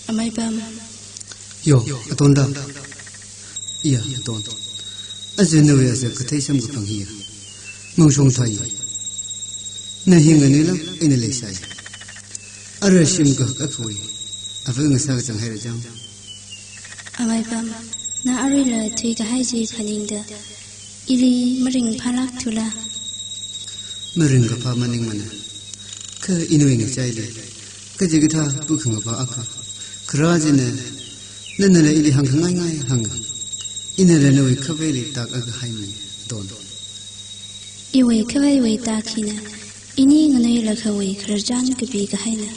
Amay bam. Yo, atonda. Iya, aton. Azenu ya sa kathai sam ko panghiya. Mongshong thai. Na hinga ni lang ina leisai. Ara shim ka kakhoi. Afang sa ka chang hai ra jang. Amay bam. Na arila tui ka hai ji phaninda. Ili maring phalak thula. Maring ka pa maning mana. Ka inuing chai le. Ka jigitha bukhang pa aka. Krajine nana ili hang ngai ngai hang. Ina le noi khaveli tak aga hai mi don. Iwe kawai we ta khina. Ini nganai la khawai kharjan ka bi ka haina.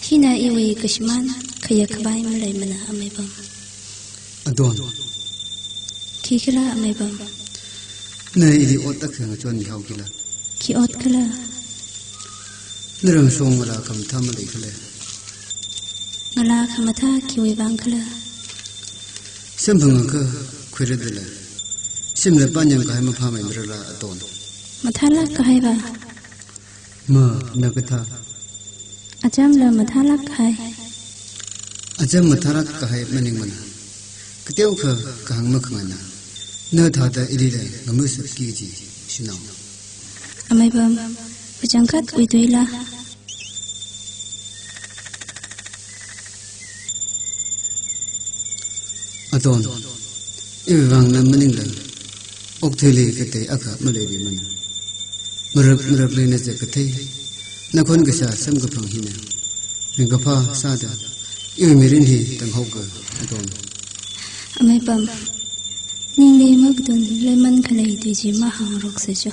Hina iwe kashman khaya khabai malai mana amay bam. Adon. Khikala amay bam. Na ili otak khang chon ni hau kila. Ki ot kala. Narang song ala kam tham lai khale. Ngala khamatha kiwe bang kala. Sambang ka khwere dela. Simle panyang ka ma pha mai mrala adon. Mathala ka hai ba. Ma nakatha. Ajam la mathala ka hai. Ajam matharak ka hai maning mana. Kateu kha ka hang ma khangana. Na tha da ili le ngamu sa ki ji sinaw. Amay bam. Pajangkat uituila. Adon. Iwe wang na maning la. Oktheli kate aka malay mana. Marap le na je kathe. Nakhon ka sa sam ka phang hina. Ringka pha sa da. Iwe mirin hi tang hau ka adon. Amay bam. Ning le magdun lemon khalai tuji mahang rok sa jo.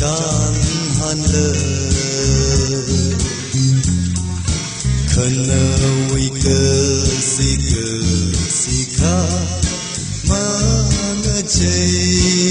chan han le khana wi ke si kha ma nga chei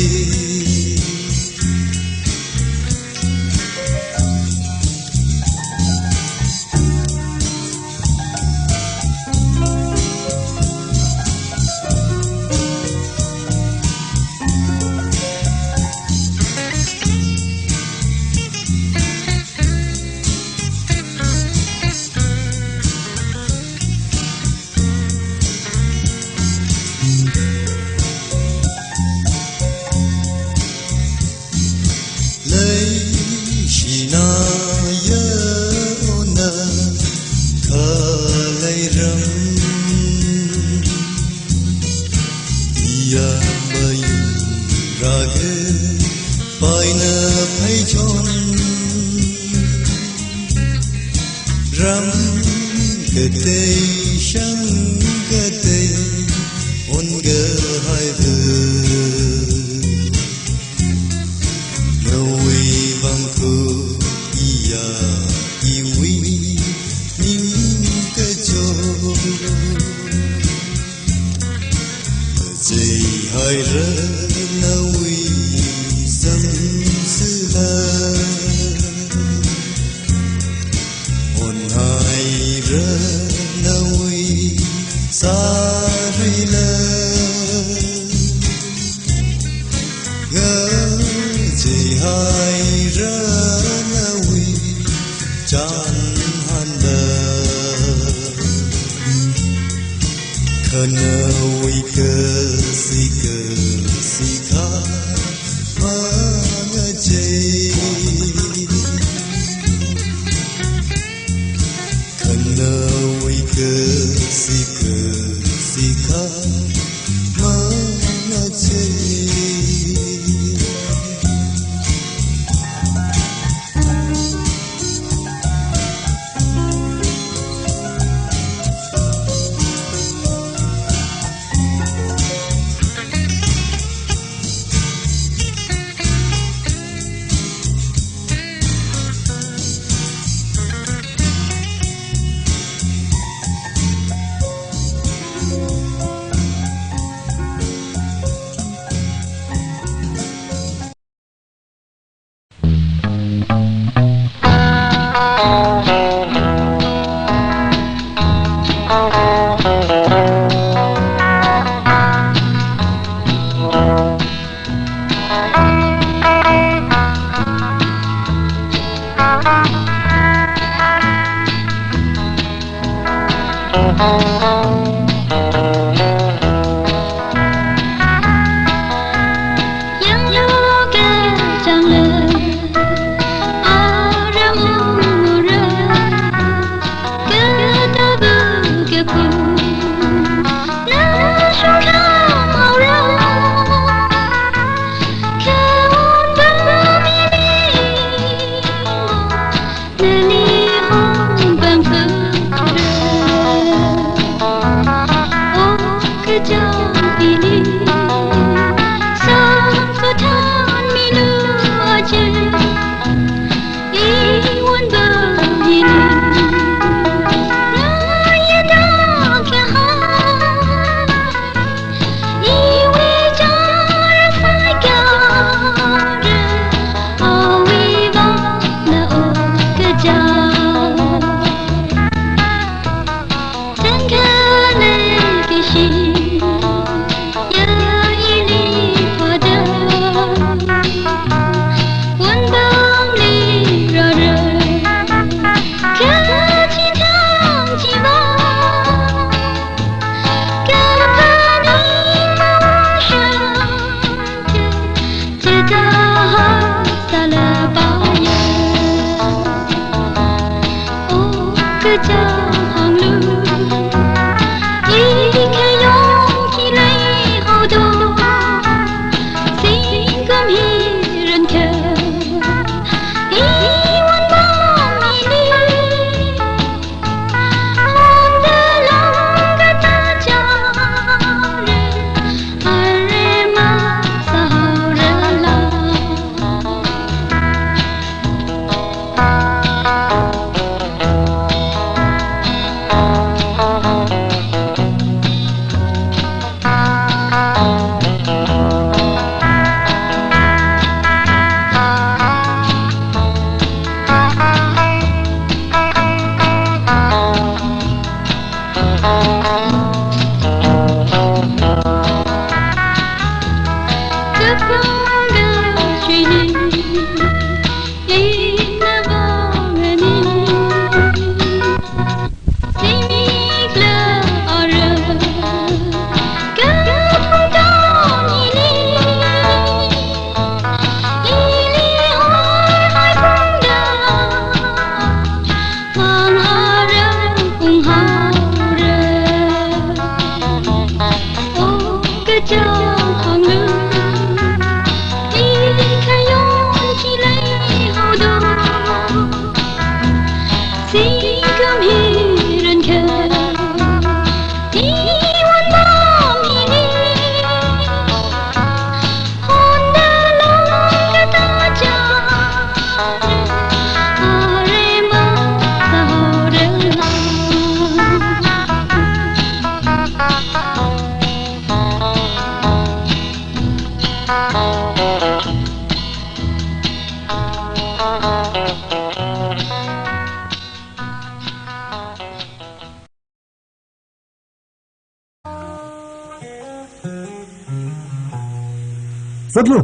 Sadlu,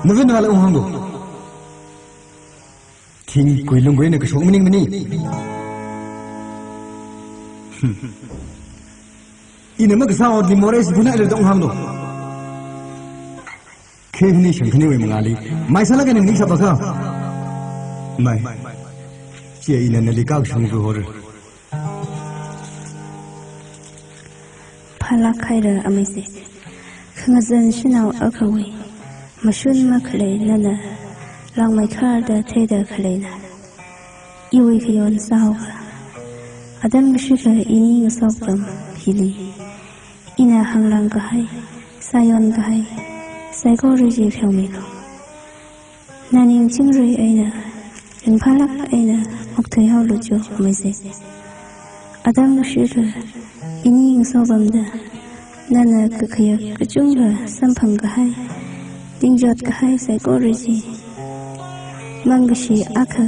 navin wala uhango. King kuilung gue nak kesok mening meni. Ini mak kesawat di Mores guna ada dong uhango. Kini sengkini we mengali. Mai salah kan ini siapa kau? Mai, cia ini nali kau sengku hor. Palak khaira amisi. Khangazan shinau akawi. Mashun maklay nana. Lang mai khar da teda khalay na. Iwi kiyon sahoka. Adam gishika ini ngasawkam hili. Ina hanglang kahay. Sayon kahay. Psychology filmiko. Naning chingri aina. Ring palak aina. Oktay hawlujo amisi. Adam gishika ini ngasawkam da. Nana kakaya kachunga sampang kahay. Dingjot kahay psychology. Mangashi aka.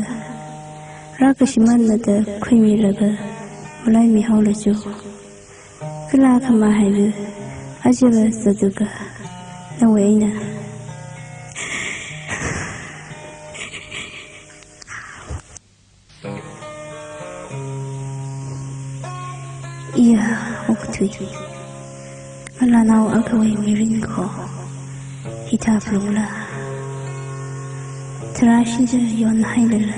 Rakashi manna da kwimi laga. Mulai mi hawlujo. Kala kama haibu. Ajiba zaduga. Nawaina. Iya, waktu alanau akawai mirinko hitap lula terashida yon hailala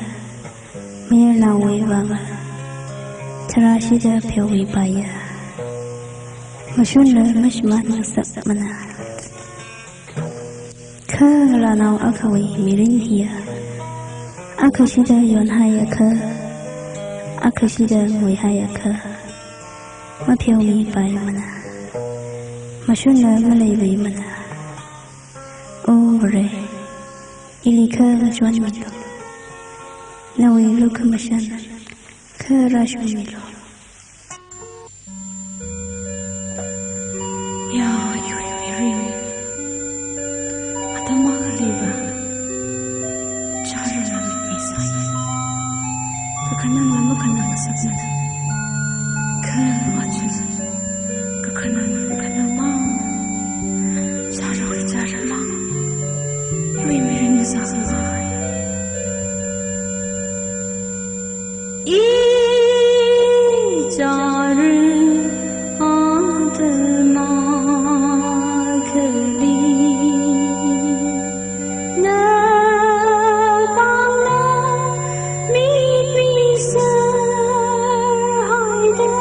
mir nawai banga terashida pyawi baya mashunla mashmat masak mana ka alanau akawai mirin hiya akashida yon haya ka akashida mui haya ka mapyawi baya mana Mashuna malay mana. Ore, ilika rajwan milo. Nawi luka mashana, ka rajwan milo. Ya, yuri, atama kaliba. Chara namin isay. Kakanang nama kanang sabna. Ka wajun. Kakanang ma. Chara ma. Yui mirin isay. Chara atma kali. Na bangna mi sar haida.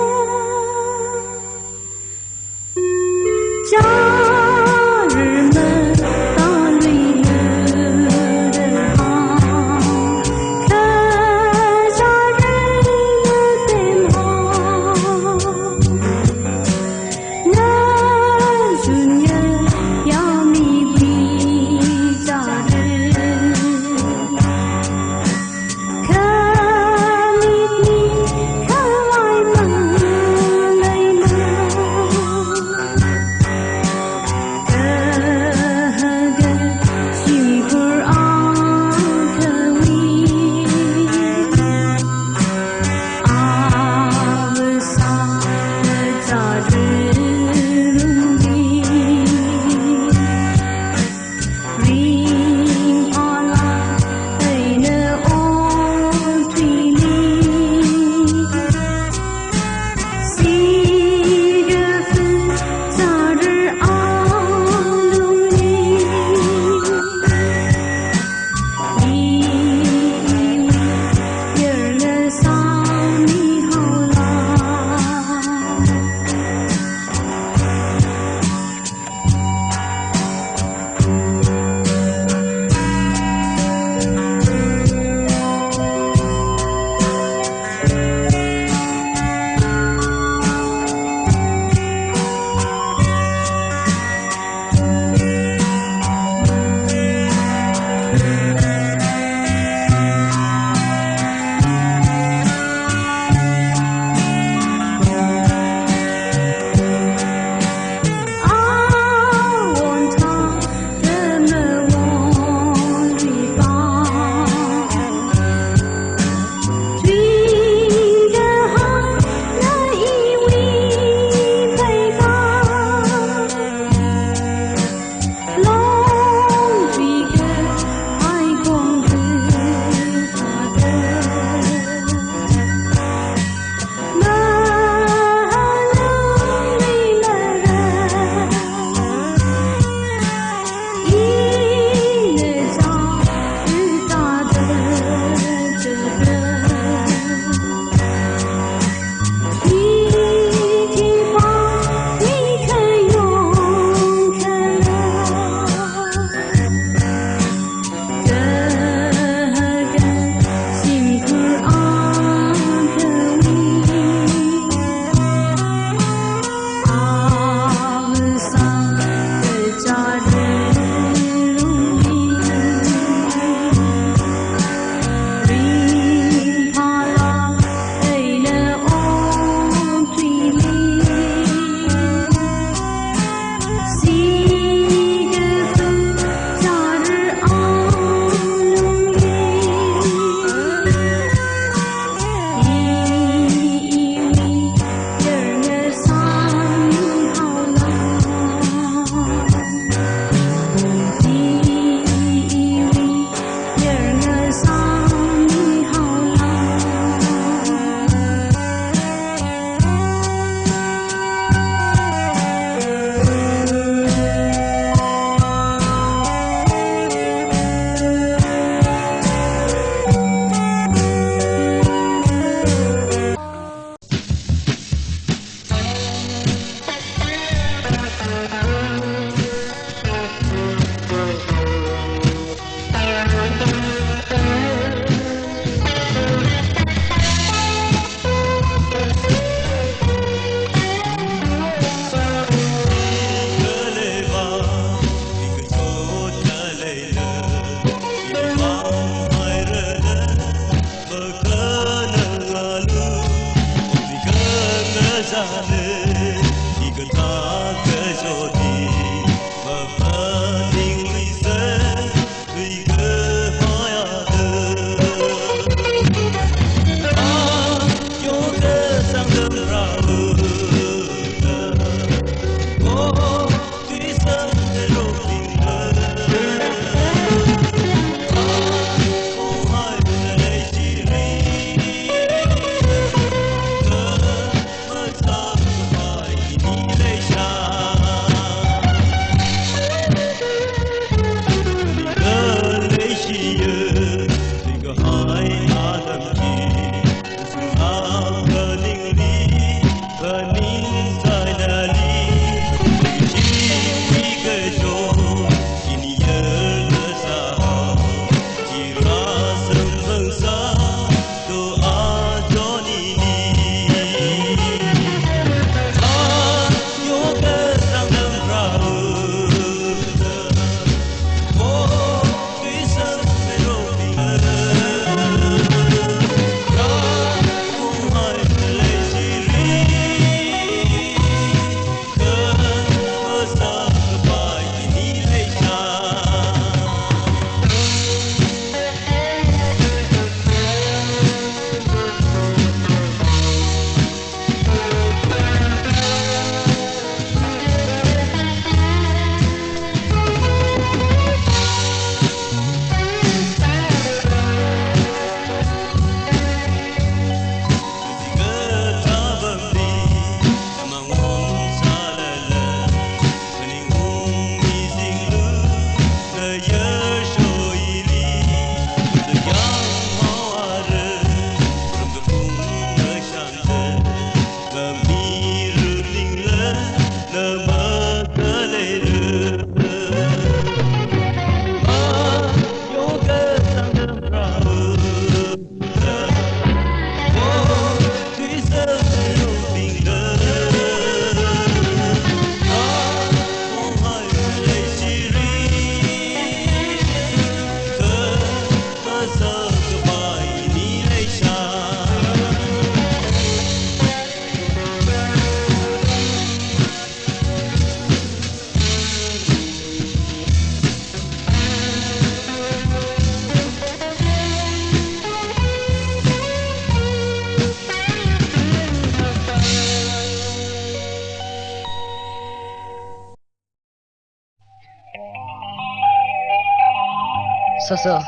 so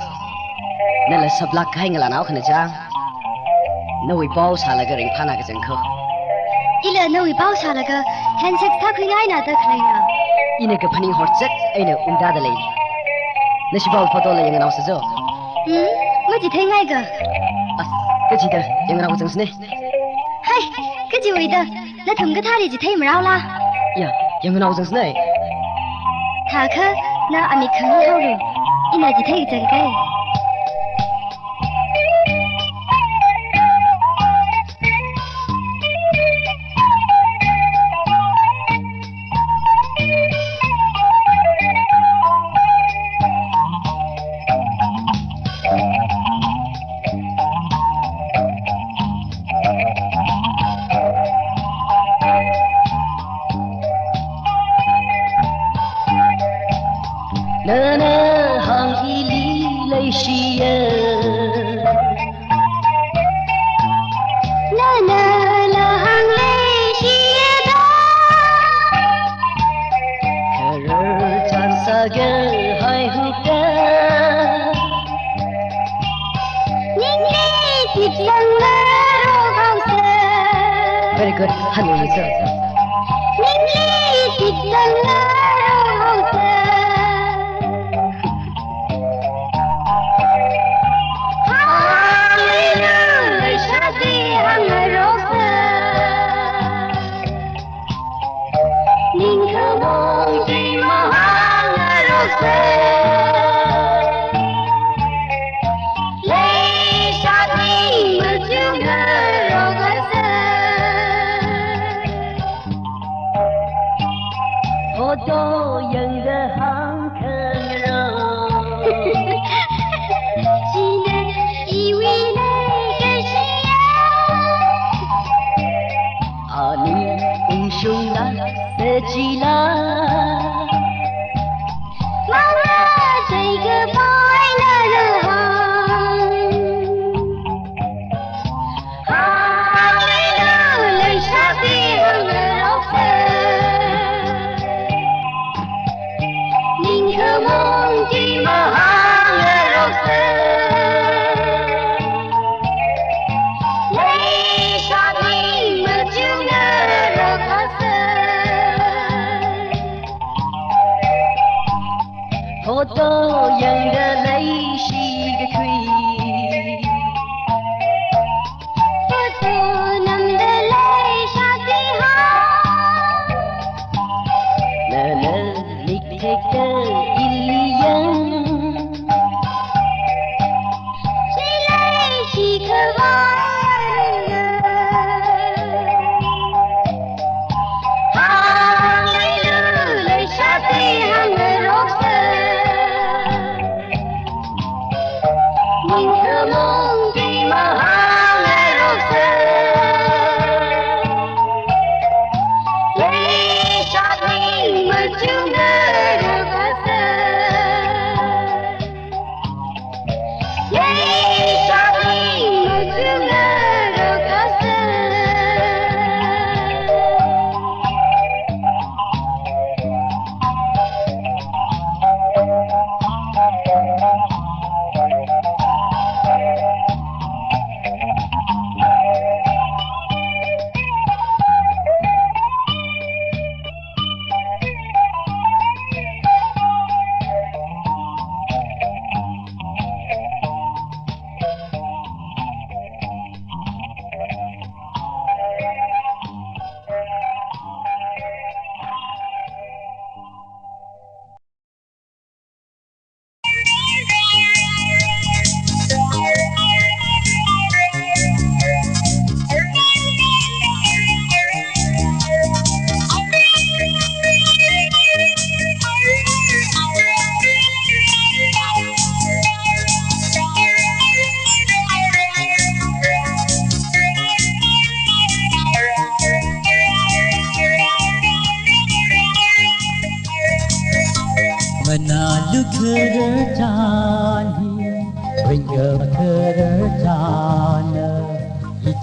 nên là sập lạc hay người là nào khẩn trang nơi bao xa là cái rừng phá na cái rừng khờ Ila nơi bao xa là cái handset thắc huy ngay nào tới khai nào ine cái phani hot set ai nè đa đây nè chỉ bao photo là những nào sao mới chỉ thấy ngay cơ cái gì đó những nào cũng thế hay cái gì vậy đó nó thầm cái thà thì chỉ thấy mà rau la ya những nào cũng thế thà khờ nó anh khờ hao rồi ina chỉ thấy cái cái nơ hàng y lý lấy xìa nơ là hàng lấy xìa đó khờ chan sa gơ hai hụt nhìn đi thịt lăng lơ rau sơ very good honey sir nhìn đi thịt lăng lơ rau sơ Photo yang the hang khờ chỉ nên yêu cái gì ani ung sung la se chi la mang ra chạy cái bài lơ hàng lơ lấy sát đi hàng lơ nhìn khờ mong chỉ mà hàng lơ lấy sát đi mà chiều ngờ rau photo yang the lấy xì cái khuy photo nằm để lấy sát đi hàng nơ lịch thế cơ ilian chỉ khờ vai hàng lấy sát đi hàng rau nhìn khờ mong đi mà hàng rau lấy sát đi mà chiều ngờ rau lấy sát đi mà chiều ngờ rau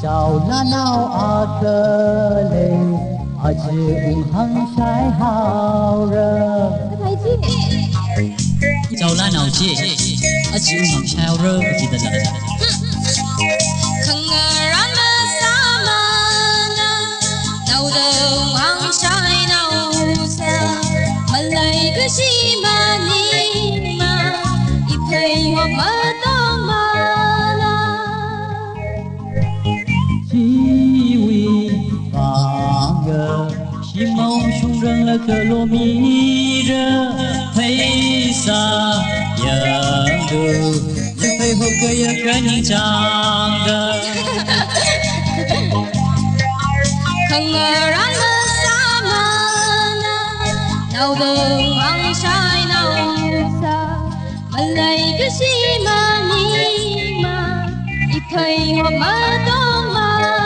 chào na nao a cơ lê a chư hăng sai hào rơ chào la nào chị chịu hàng sao rơ chỉ là không ngờ ran mơ xa mà na đâu đâu hoàng sai đâu xa mà lại cứ gì mà ni mà ít thấy hoa mơ to mà na chỉ vì vàng ngờ chỉ mong sung răng là cờ lô mi rơ thấy xa giờ được nhưng thấy hộp cây ở cái nhìn chàng đời không ngờ ran mơ xa mà na đâu đâu hoàng sai đâu xa mà lại cứ gì mà ni mà ít thấy hoa mơ to mà na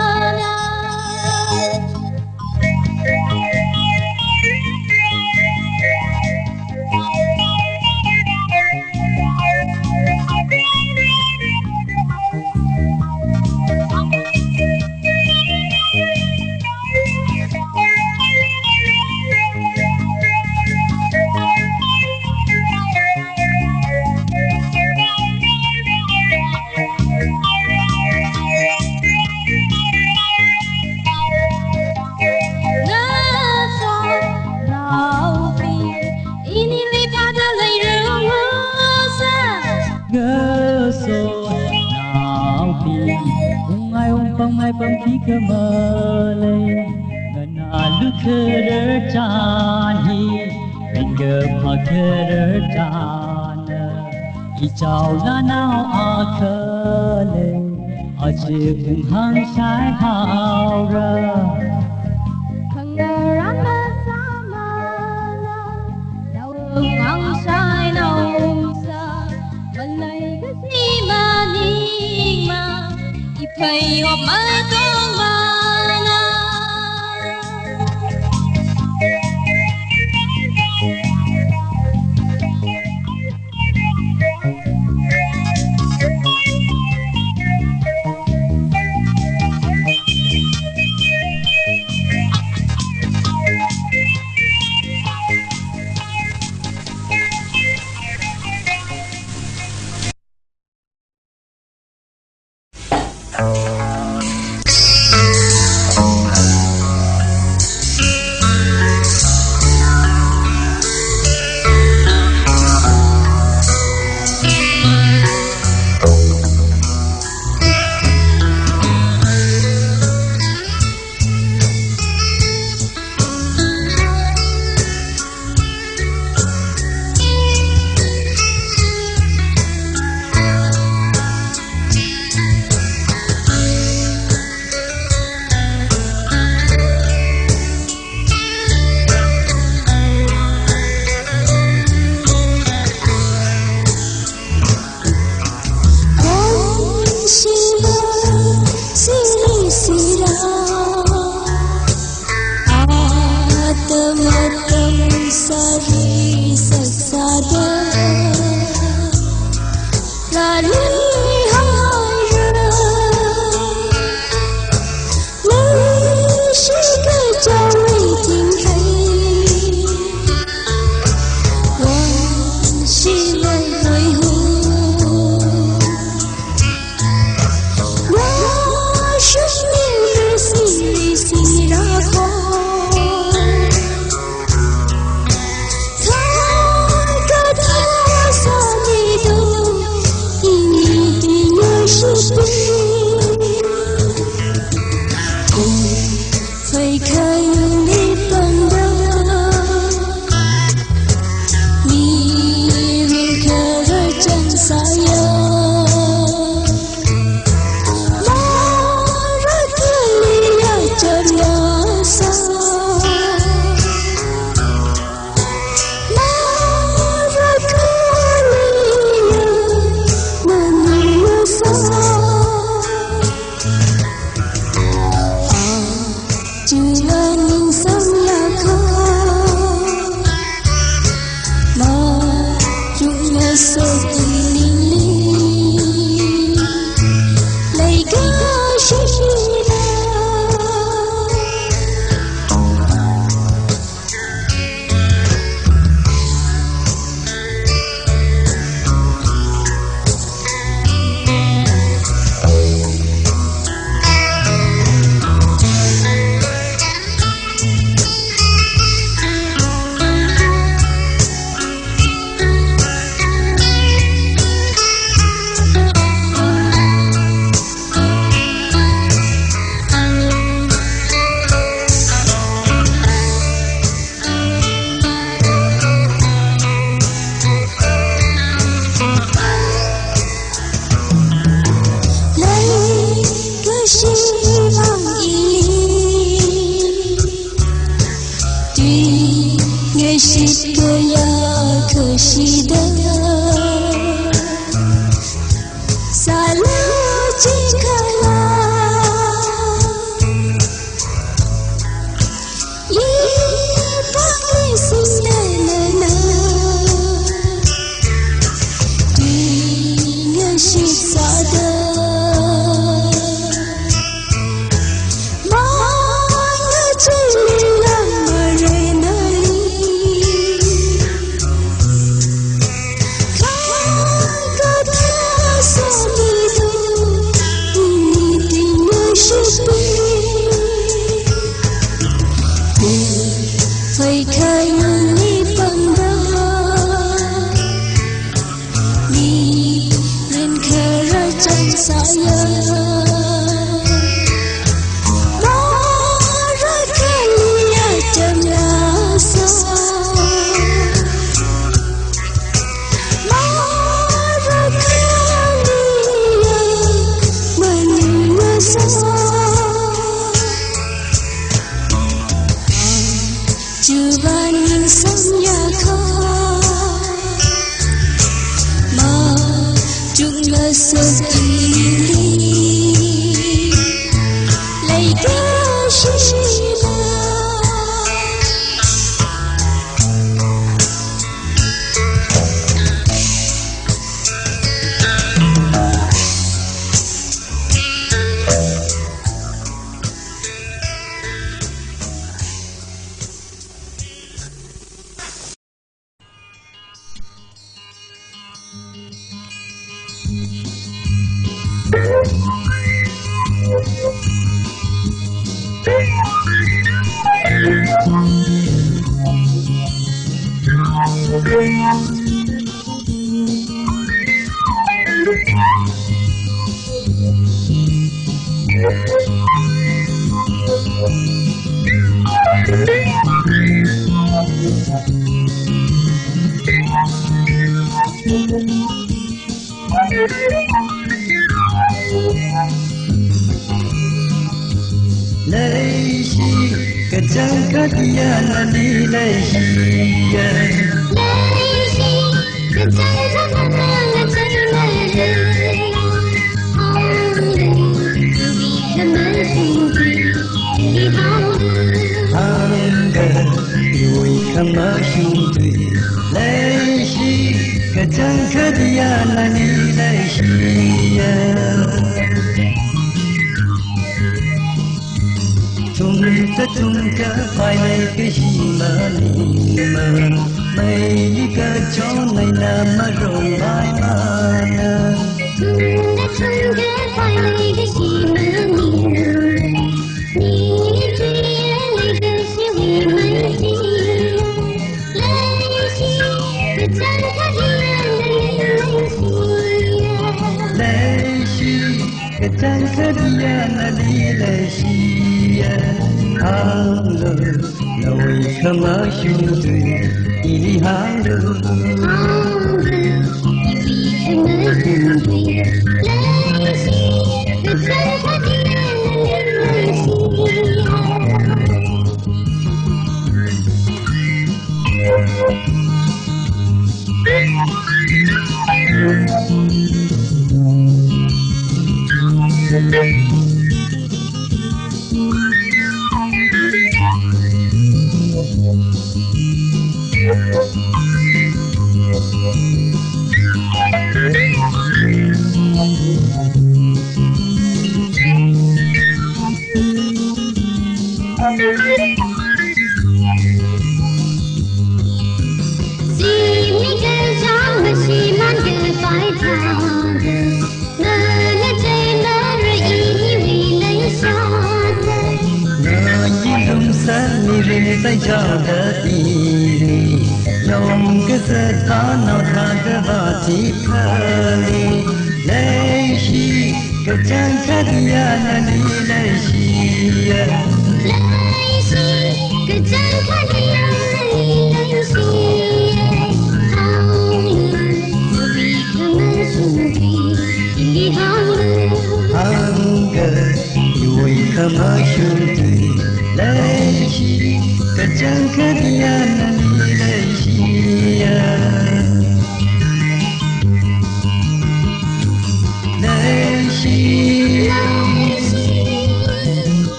ai bấm khí cơ mơ lên ngân lúc thơ đỡ tràn hi bên gờ mà thơ đỡ tràn ý chào là nào à thơ lên ở chiếc cùng hăng trái hào ra thằng ngờ ran mơ xa mà đâu hăng trái đâu xa vẫn lấy cái gì mà đi mà ít thấy hoa mơ to mà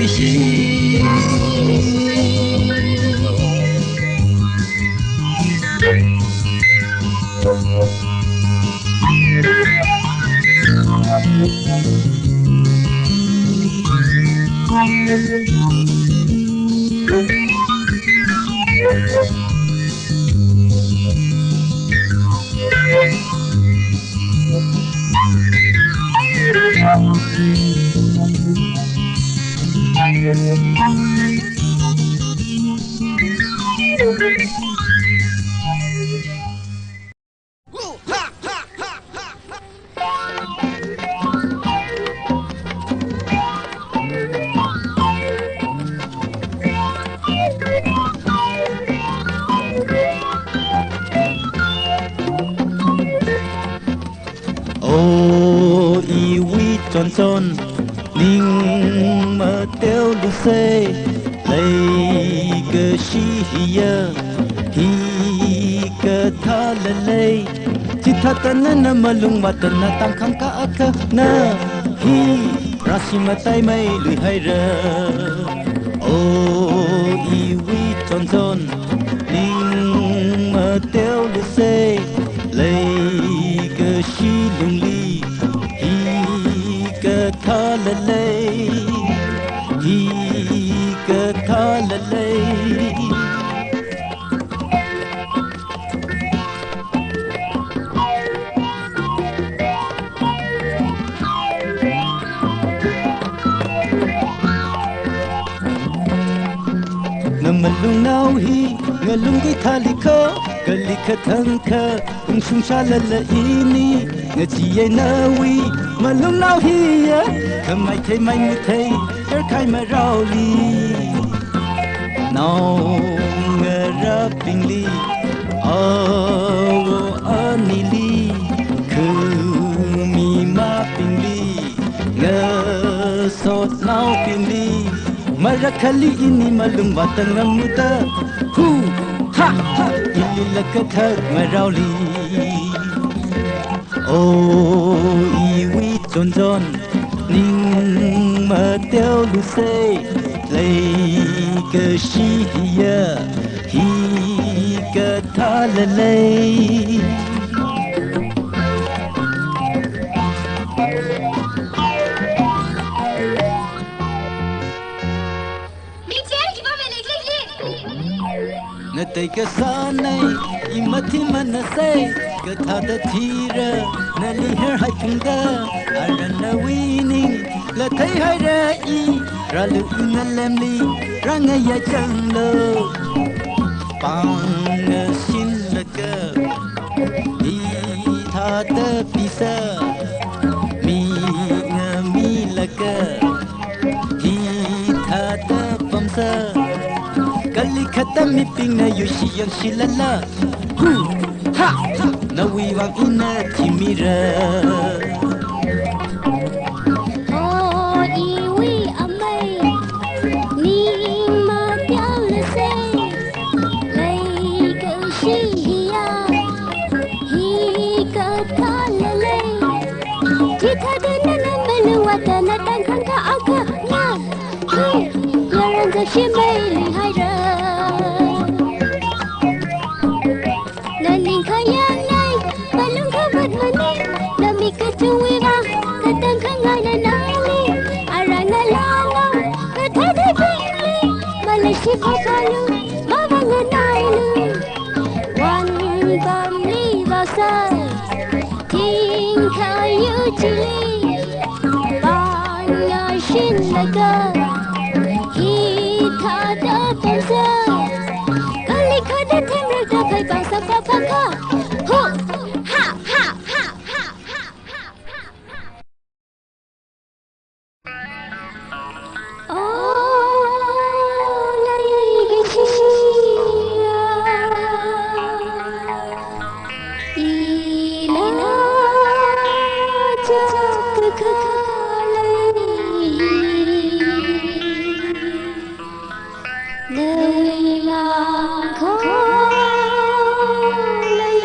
个心。ô y vi tròn tròn ninh mơ tiêu lu xê lấy cơ shi hiya hi cơ tha lê lê chỉ tha tân na mà lung mà tân na tăng khang cả cơ na hi rashi mà tay mây lùi hay rơ ô y vi tròn tròn ninh mơ tiêu lu xê lấy cơ shi lung li hi cơ tha lê lê hi cơ tha lê lê nằm lung nao hi ngờ lung cái tha li khơ cơ li khơ thăng khơ cùng sung sa lê lê ini ngờ chi ai na wi mà lung nao hi ya khơ mai thấy mai mu thấy er khai mà rau li nào ngờ ra ping li ani li khơ mi ma ping li ngờ sốt nao ping li mara kali ini malum batang muda hu ha ha ili lakathar marauli o iwi chon chon ning ma teo lu se lei ke shi hiya hi ka tha le lei tay cái sa này imati mana say cái thà đã thira na li her hai chung da aran na winning la thấy hai ra i ra lu na lem li ra ngay ya chang lo pang sin la ka i thà đã pisa mi nga mi la ka hi thà đã pam sa kali khata mi ping na yushi yang shilala hu ha na wi wang ina timira oh iwi amai ni ma tiao le se lei ke shi hiya hi ka tha le le ji tha de na na melu wa ta na tan khang ka aka na hi ya ran za shi mai li hai ra She papalu, mama nganailu, one bamli basai, ting kayu chili, banya shin laga, hi thada pansa, kali khada themra da kai pansa papa ho ha ha ha ha ha ha Nơi làng khó lấy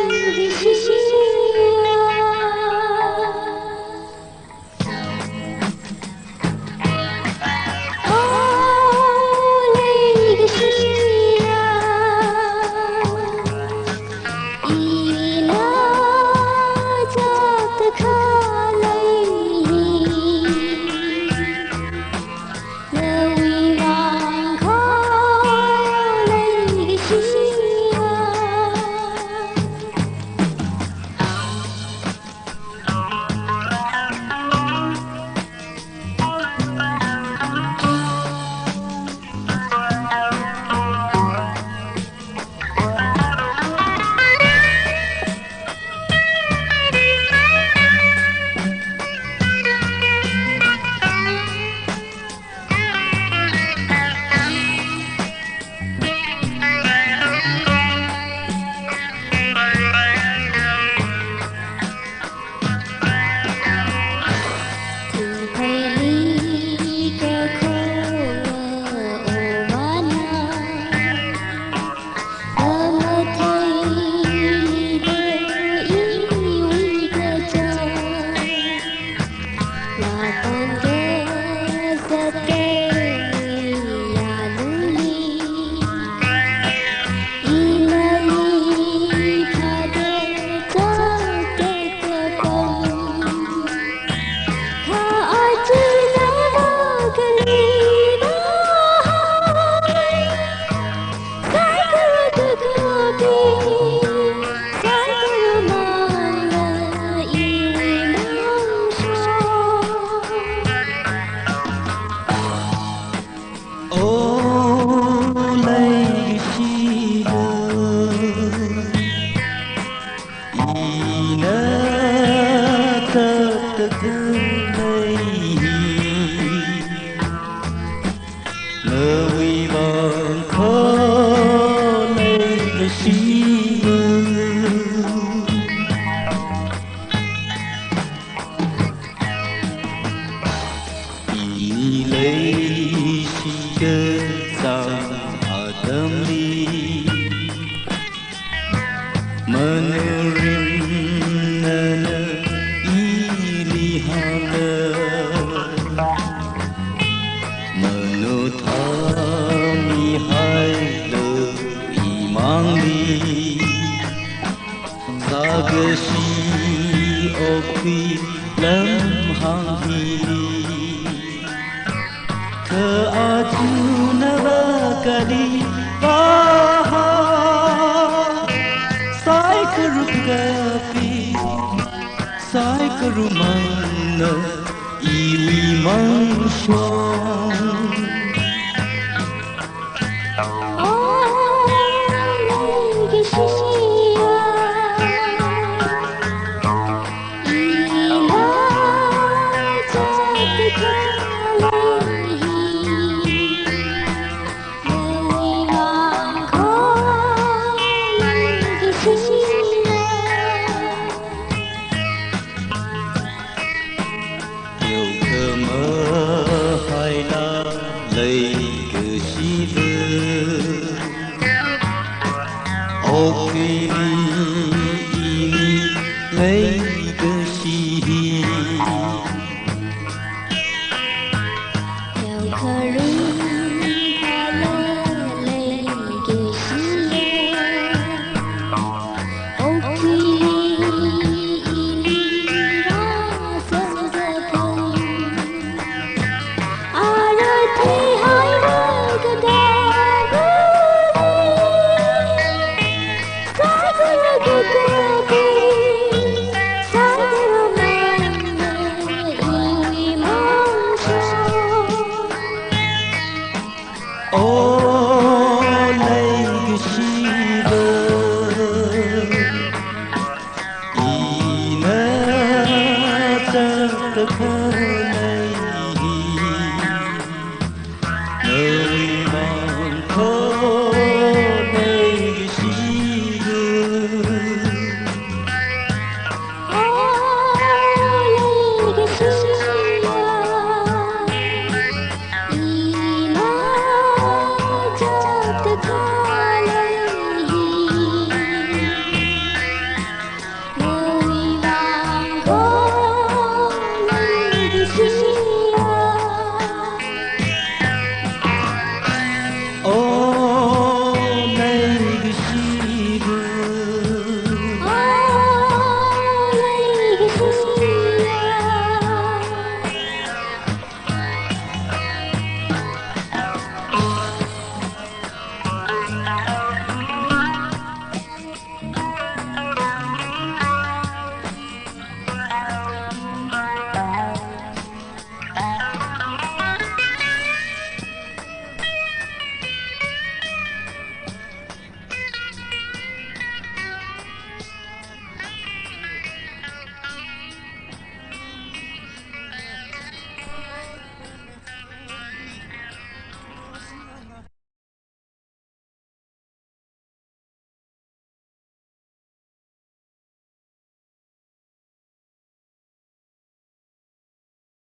的可泪，我为望可泪的心，你泪洗的脏啊等你。Menurun ilihana menutami haile imangli sagasi okpi lam hanghi ke ajuna bakali sai kerut gapi sai kerumana iwi mansyong Good.